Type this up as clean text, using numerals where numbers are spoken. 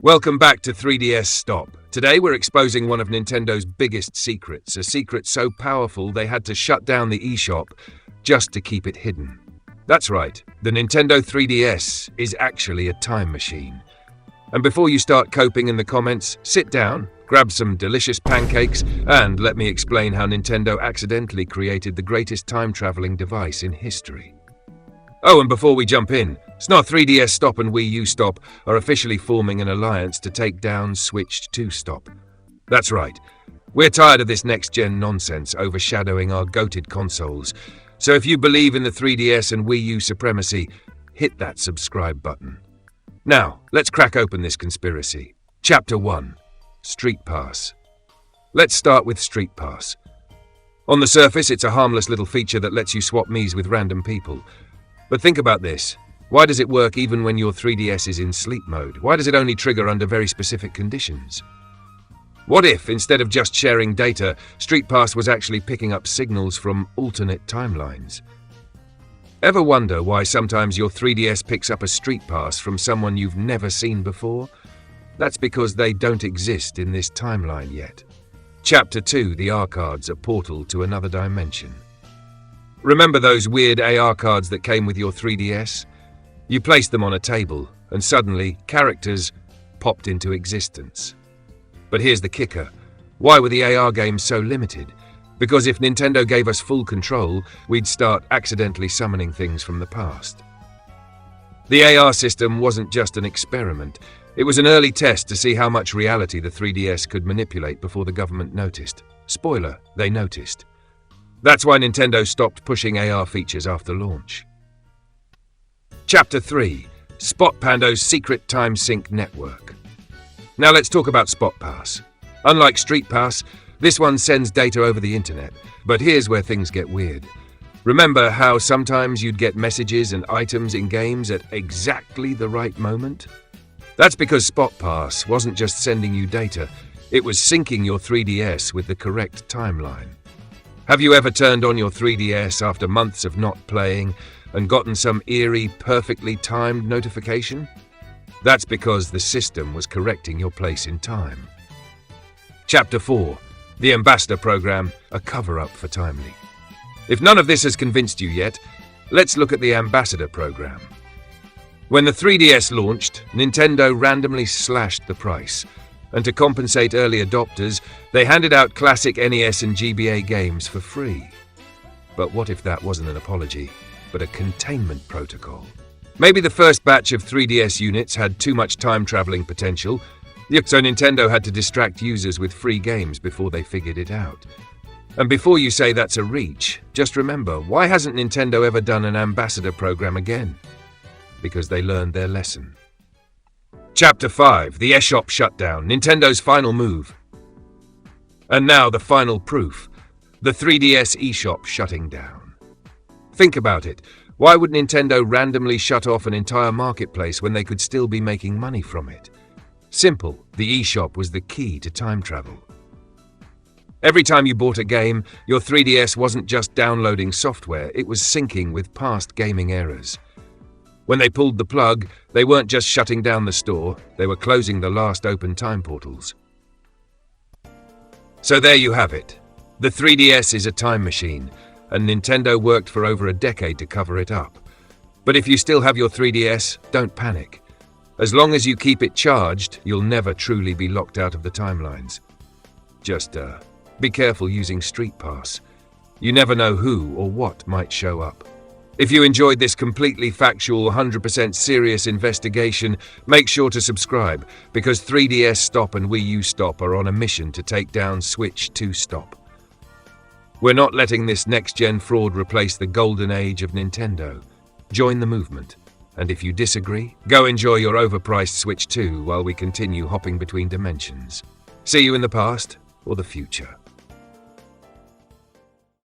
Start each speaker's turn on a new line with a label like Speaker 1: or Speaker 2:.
Speaker 1: Welcome back to 3DS Stop. Today we're exposing one of Nintendo's biggest secrets, a secret so powerful they had to shut down the eShop just to keep it hidden. That's right, the Nintendo 3DS is actually a time machine. And before you start coping in the comments, sit down, grab some delicious pancakes, and let me explain how Nintendo accidentally created the greatest time-traveling device in history. Oh, and before we jump in, SNOT 3DS Stop and Wii U Stop are officially forming an alliance to take down Switch 2 Stop. That's right, we're tired of this next-gen nonsense overshadowing our goated consoles. So if you believe in the 3DS and Wii U supremacy, hit that subscribe button. Now, let's crack open this conspiracy. Chapter 1. StreetPass. Let's start with StreetPass. On the surface, it's a harmless little feature that lets you swap Miis with random people. But think about this. Why does it work even when your 3DS is in sleep mode? Why does it only trigger under very specific conditions? What if, instead of just sharing data, StreetPass was actually picking up signals from alternate timelines? Ever wonder why sometimes your 3DS picks up a StreetPass from someone you've never seen before? That's because they don't exist in this timeline yet. Chapter 2, the AR cards, a portal to another dimension. Remember those weird AR cards that came with your 3DS? You placed them on a table, and suddenly, characters popped into existence. But here's the kicker. Why were the AR games so limited? Because if Nintendo gave us full control, we'd start accidentally summoning things from the past. The AR system wasn't just an experiment. It was an early test to see how much reality the 3DS could manipulate before the government noticed. Spoiler, they noticed. That's why Nintendo stopped pushing AR features after launch. Chapter 3. SpotPas's Secret Time Sync Network. Now let's talk about SpotPass. Unlike StreetPass, this one sends data over the internet, but here's where things get weird. Remember how sometimes you'd get messages and items in games at exactly the right moment? That's because SpotPass wasn't just sending you data, it was syncing your 3DS with the correct timeline. Have you ever turned on your 3DS after months of not playing and gotten some eerie, perfectly timed notification? That's because the system was correcting your place in time. Chapter 4. The Ambassador Program, a cover-up for Timely. If none of this has convinced you yet, let's look at the Ambassador Program. When the 3DS launched, Nintendo randomly slashed the price, and to compensate early adopters, they handed out classic NES and GBA games for free. But what if that wasn't an apology, but a containment protocol? Maybe the first batch of 3DS units had too much time-traveling potential, so Nintendo had to distract users with free games before they figured it out. And before you say that's a reach, just remember, why hasn't Nintendo ever done an Ambassador program again? Because they learned their lesson. Chapter 5, the eShop shutdown, Nintendo's final move. And now the final proof, the 3DS eShop shutting down. Think about it. Why would Nintendo randomly shut off an entire marketplace when they could still be making money from it? Simple, the eShop was the key to time travel. Every time you bought a game, your 3DS wasn't just downloading software, it was syncing with past gaming errors. When they pulled the plug, they weren't just shutting down the store, they were closing the last open time portals. So there you have it. The 3DS is a time machine, and Nintendo worked for over a decade to cover it up. But if you still have your 3DS, don't panic. As long as you keep it charged, you'll never truly be locked out of the timelines. Just, be careful using StreetPass. You never know who or what might show up. If you enjoyed this completely factual, 100% serious investigation, make sure to subscribe, because 3DS Stop and Wii U Stop are on a mission to take down Switch 2 Stop. We're not letting this next-gen fraud replace the golden age of Nintendo. Join the movement. And if you disagree, go enjoy your overpriced Switch 2 while we continue hopping between dimensions. See you in the past or the future.